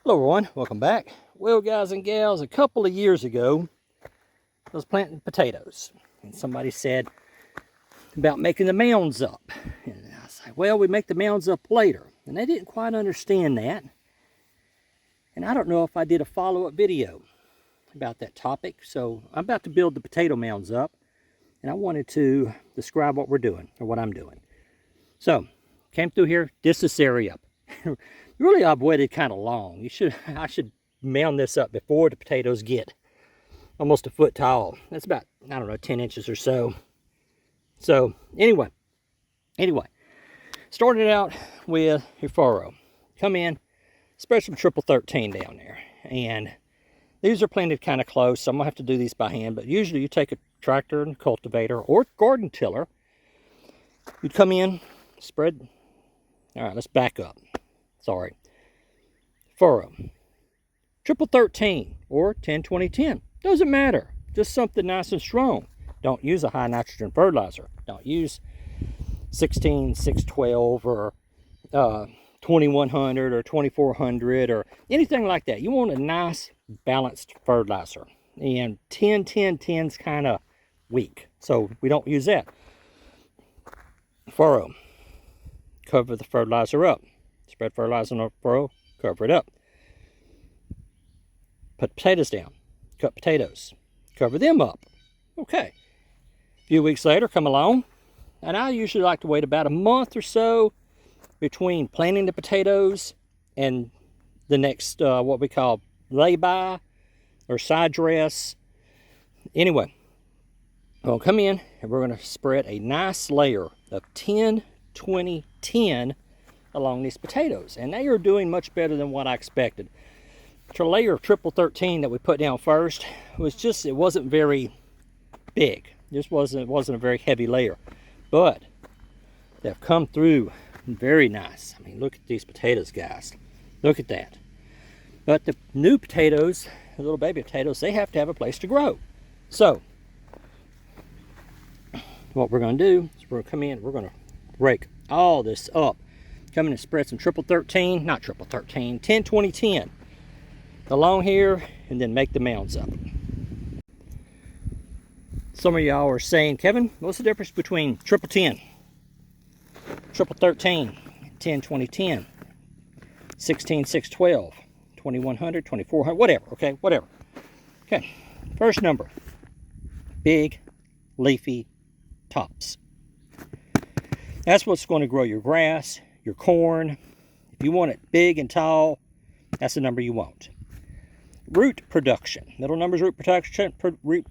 Hello everyone, welcome back. Well guys and gals, a couple of years ago I was planting potatoes and somebody said about making the mounds up, and I was like, well, we make the mounds up later, and they didn't quite understand that, and I don't know if I did a follow-up video about that topic. So I'm about to build the potato mounds up, and I wanted to describe what we're doing, or what I'm doing. So came through here, disc this area up. Really, I've waited kind of long. I should mound this up before the potatoes get almost a foot tall. That's about, I don't know, 10 inches or so. So anyway, started out with your furrow. Come in, spread some triple 13 down there. And these are planted kind of close, so I'm gonna have to do these by hand, but usually you take a tractor and cultivator or garden tiller. You'd come in, spread. All right, let's back up. Sorry. Furrow. Triple 13 or 10-20-10. Doesn't matter. Just something nice and strong. Don't use a high nitrogen fertilizer. Don't use 16-612 or 2100 or 2400 or anything like that. You want a nice balanced fertilizer. And 10-10-10 is kind of weak, so we don't use that. Furrow. Cover the fertilizer up. Spread fertilizer on the furrow, cover it up. Put potatoes down. Cut potatoes. Cover them up. Okay. A few weeks later, come along. And I usually like to wait about a month or so between planting the potatoes and the next, what we call lay-by or side dress. Anyway, we'll come in and we're going to spread a nice layer of 10-20-10 along these potatoes, and they are doing much better than what I expected. The layer of triple 13 that we put down first was just, it wasn't very big. It wasn't a very heavy layer, but they've come through very nice. I mean, look at these potatoes, guys. Look at that. But the new potatoes, the little baby potatoes, they have to have a place to grow. So what we're going to do is we're going to come in, we're going to rake all this up. Come in and spread some triple 13, not triple 13, 10-20-10 along here, and then make the mounds up. Some of y'all are saying, Kevin, what's the difference between triple 10, triple 13, 10-20-10, 16-612, 2100, 2400, whatever, okay, whatever. Okay, first number, big leafy tops. That's what's going to grow your grass, your corn. If you want it big and tall, that's the number you want. Root production. Middle number is root production. Root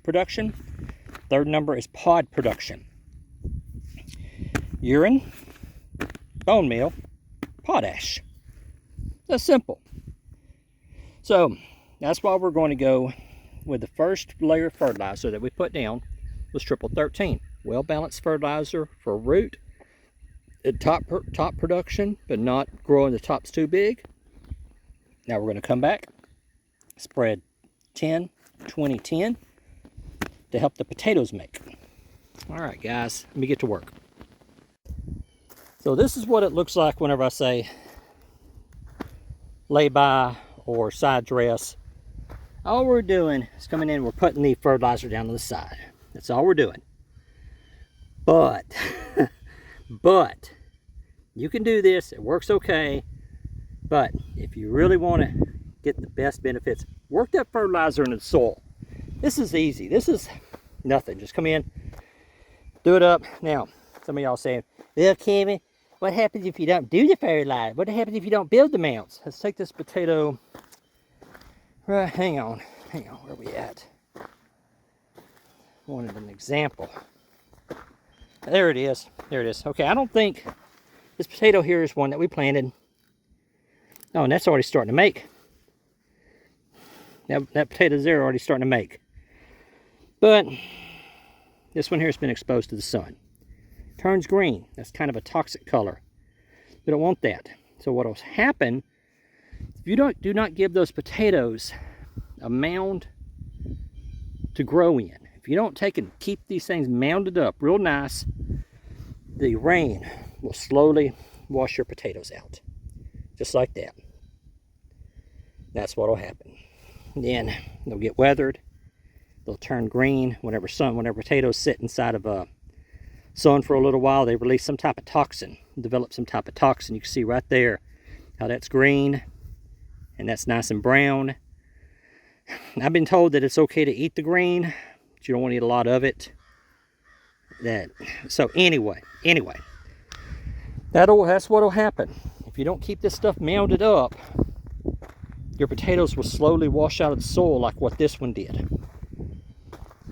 production. Third number is pod production. Urine, bone meal, potash. That's simple. So that's why we're going to go with the first layer of fertilizer that we put down was triple 13. Well balanced fertilizer for root. Top production, but not growing the tops too big. Now we're going to come back, spread 10-20-10 to help the potatoes make. All right, guys, let me get to work. So this is what it looks like whenever I say lay-by or side dress. All we're doing is coming in, we're putting the fertilizer down to the side. That's all we're doing. But you can do this, it works okay, but if you really want to get the best benefits, work that fertilizer into the soil. This is easy. This is nothing. Just come in, do it up. Now, some of y'all saying, well, Kevin, what happens if you don't do the fertilizer? What happens if you don't build the mounds? Let's take this potato, right, hang on, where are we at? Wanted an example. There it is. Okay, I don't think this potato here is one that we planted. Oh, and that's already starting to make. That potato's there already starting to make. But this one here has been exposed to the sun. Turns green. That's kind of a toxic color. We don't want that. So what will happen, if you do not give those potatoes a mound to grow in, if you don't take and keep these things mounded up real nice, the rain will slowly wash your potatoes out. just like that. That's what will happen. Then they'll get weathered. They'll turn green whenever potatoes sit inside of a sun for a little while. They release some type of toxin, develop some type of toxin. You can see right there how that's green and that's nice and brown. I've been told that it's okay to eat the green, but you don't want to eat a lot of it. So anyway, that's what'll happen. If you don't keep this stuff mounded up, your potatoes will slowly wash out of the soil like what this one did.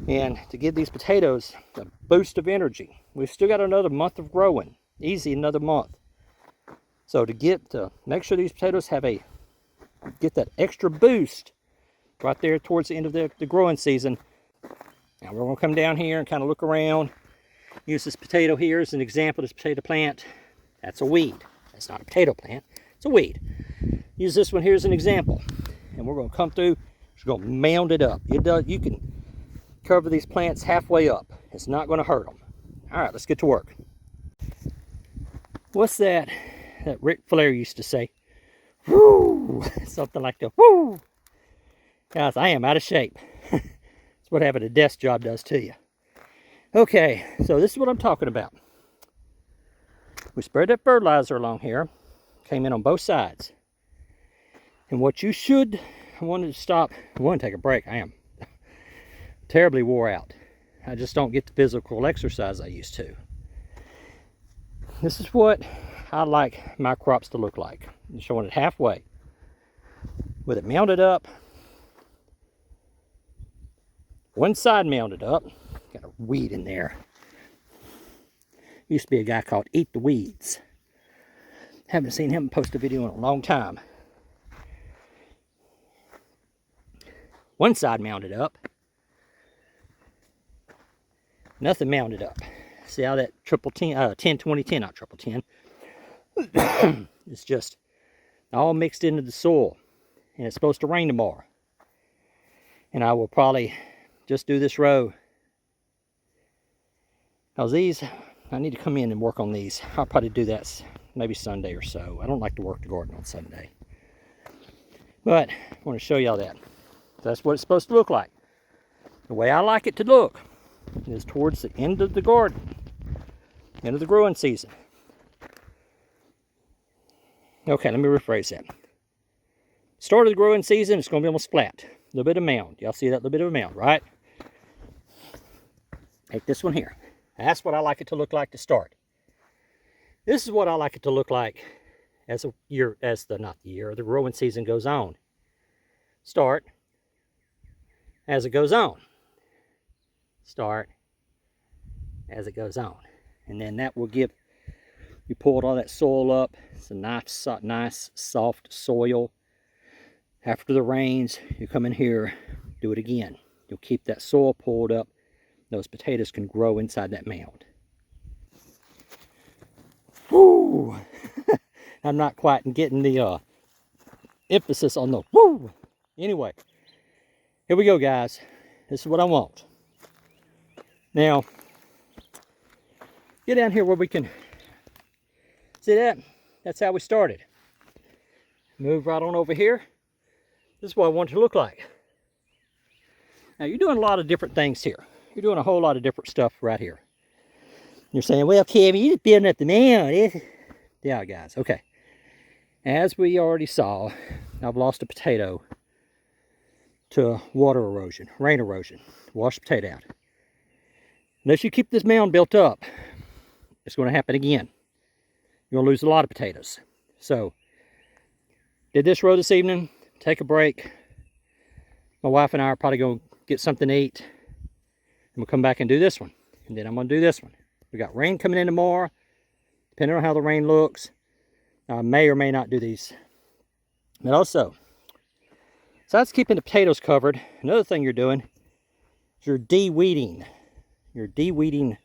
And to give these potatoes a boost of energy, we've still got another month of growing. Easy, another month. So to make sure these potatoes get that extra boost right there towards the end of the growing season. Now we're going to come down here and kind of look around. Use this potato here as an example. This potato plant, that's a weed. That's not a potato plant, it's a weed. Use this one here as an example. And we're going to come through, just going to mound it up. You can cover these plants halfway up. It's not going to hurt them. All right, let's get to work. What's that Ric Flair used to say? Woo! Something like that. Woo! Guys, I am out of shape. That's what having a desk job does to you. Okay, so this is what I'm talking about. We spread that fertilizer along here. Came in on both sides. And what you should, I wanted to take a break. I am terribly wore out. I just don't get the physical exercise I used to. This is what I like my crops to look like. I'm showing it halfway. With it mounded up. One side mounded up. Got a weed in there. Used to be a guy called Eat the Weeds. Haven't seen him post a video in a long time. One side mounded up. Nothing mounded up. See how that 10, 20, 10, not triple 10. It's just all mixed into the soil. And it's supposed to rain tomorrow. And I will probably just do this row. Because these, I need to come in and work on these. I'll probably do that maybe Sunday or so. I don't like to work the garden on Sunday. But I want to show y'all that. That's what it's supposed to look like. The way I like it to look is towards the end of the garden, end of the growing season. Okay, let me rephrase that. Start of the growing season, it's going to be almost flat. A little bit of mound. Y'all see that little bit of a mound, right? Take this one here. That's what I like it to look like to start. This is what I like it to look like as the growing season goes on. Start as it goes on. Start as it goes on. And then that will give, you pulled all that soil up. It's a nice soft soil. After the rains, you come in here, do it again. You'll keep that soil pulled up. Those potatoes can grow inside that mound. Woo! I'm not quite getting the emphasis on the woo. Anyway, here we go, guys. This is what I want. Now, get down here where we can see that. That's how we started. Move right on over here. This is what I want it to look like. Now, you're doing a lot of different things here. You're doing a whole lot of different stuff right here. You're saying, well, Kevin, you're just building up the mound. Yeah, guys, okay. As we already saw, I've lost a potato to water erosion, rain erosion. Wash the potato out. Unless you keep this mound built up, it's going to happen again. You're going to lose a lot of potatoes. So, did this row this evening, take a break. My wife and I are probably going to get something to eat. And we'll come back and do this one. And then I'm going to do this one. We got rain coming in tomorrow. Depending on how the rain looks, I may or may not do these. But also, besides keeping the potatoes covered, another thing you're doing is you're de-weeding. You're de-weeding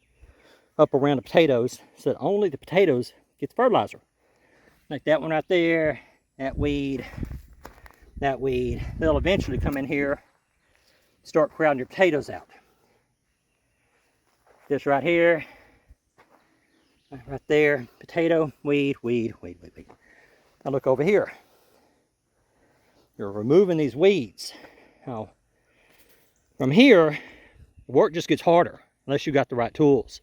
up around the potatoes so that only the potatoes get the fertilizer. Like that one right there, that weed. They'll eventually come in here, start crowding your potatoes out. This right here, right there, potato, weed. Now look over here. You're removing these weeds. Now, from here, work just gets harder unless you got the right tools.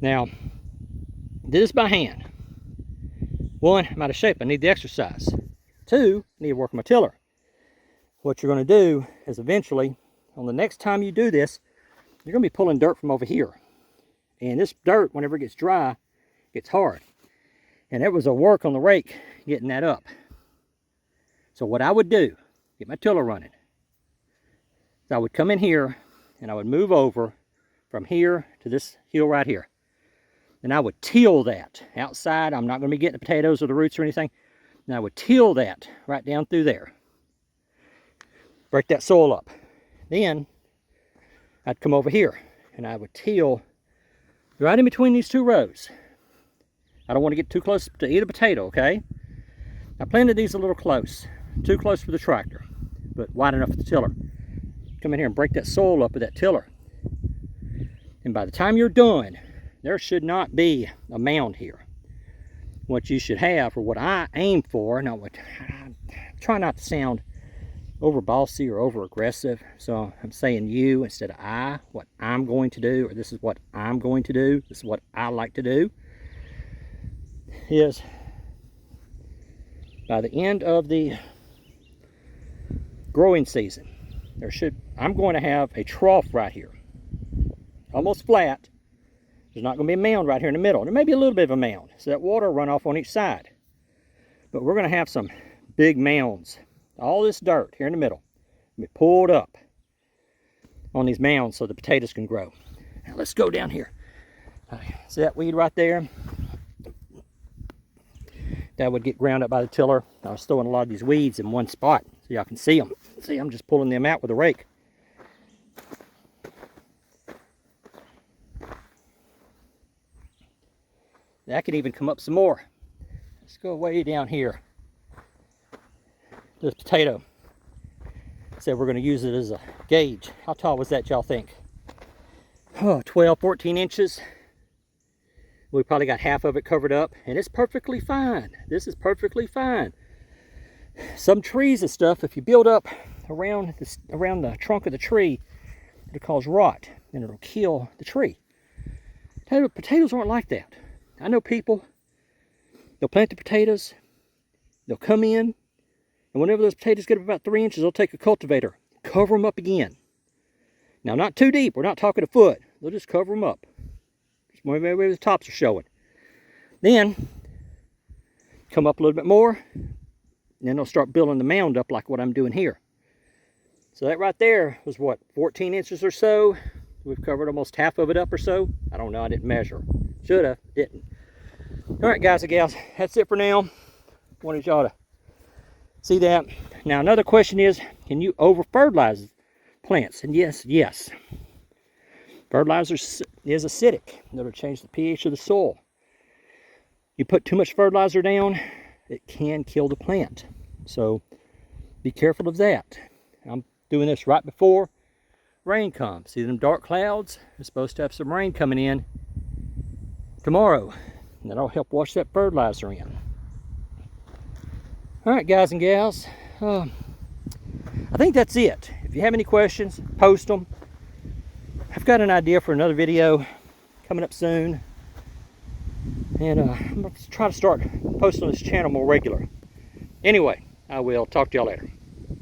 Now, do this by hand. One, I'm out of shape. I need the exercise. Two, I need to work on my tiller. What you're going to do is eventually, on the next time you do this, you're going to be pulling dirt from over here. And this dirt, whenever it gets dry, gets hard. And it was a work on the rake getting that up. So what I would do, get my tiller running. So I would come in here and I would move over from here to this hill right here. And I would till that outside. I'm not going to be getting the potatoes or the roots or anything. And I would till that right down through there. Break that soil up. Then I'd come over here and I would till right in between these two rows. I don't want to get too close to either potato, okay? I planted these a little close. Too close for the tractor, but wide enough for the tiller. Come in here and break that soil up with that tiller. And by the time you're done, there should not be a mound here. What you should have, or what I aim for, now what I try not to sound over bossy or over aggressive, so I'm saying you instead of I, what I'm going to do, or this is what I'm going to do, this is what I like to do, is by the end of the growing season, I'm going to have a trough right here, almost flat. There's not going to be a mound right here in the middle. There may be a little bit of a mound, so that water will run off on each side. But we're going to have some big mounds. All this dirt here in the middle will be pulled up on these mounds so the potatoes can grow. Now let's go down here. See that weed right there? That would get ground up by the tiller. I was throwing a lot of these weeds in one spot so y'all can see them. See, I'm just pulling them out with a rake. That can even come up some more. Let's go way down here. This potato. Said we're going to use it as a gauge. How tall was that, y'all think? Oh, 12, 14 inches. We probably got half of it covered up, and it's perfectly fine. This is perfectly fine. Some trees and stuff, if you build up around the trunk of the tree, it'll cause rot, and it'll kill the tree. Potatoes aren't like that. I know people, they'll plant the potatoes, they'll come in, and whenever those potatoes get up about 3 inches, they'll take a cultivator, cover them up again. Now, not too deep. We're not talking a foot. They'll just cover them up. Just maybe the tops are showing. Then, come up a little bit more, and then they'll start building the mound up like what I'm doing here. So that right there was what, 14 inches or so? We've covered almost half of it up or so. I don't know. I didn't measure. Should have. Didn't. All right, guys and gals. That's it for now. Wanted y'all to see that. Now, another question is, can you over-fertilize plants? And yes. Fertilizer is acidic. It'll change the pH of the soil. You put too much fertilizer down, it can kill the plant. So, be careful of that. I'm doing this right before rain comes. See them dark clouds? We're supposed to have some rain coming in tomorrow. And that'll help wash that fertilizer in. Alright, guys and gals. I think that's it. If you have any questions, post them. I've got an idea for another video coming up soon. And I'm going to try to start posting on this channel more regular. Anyway, I will talk to y'all later.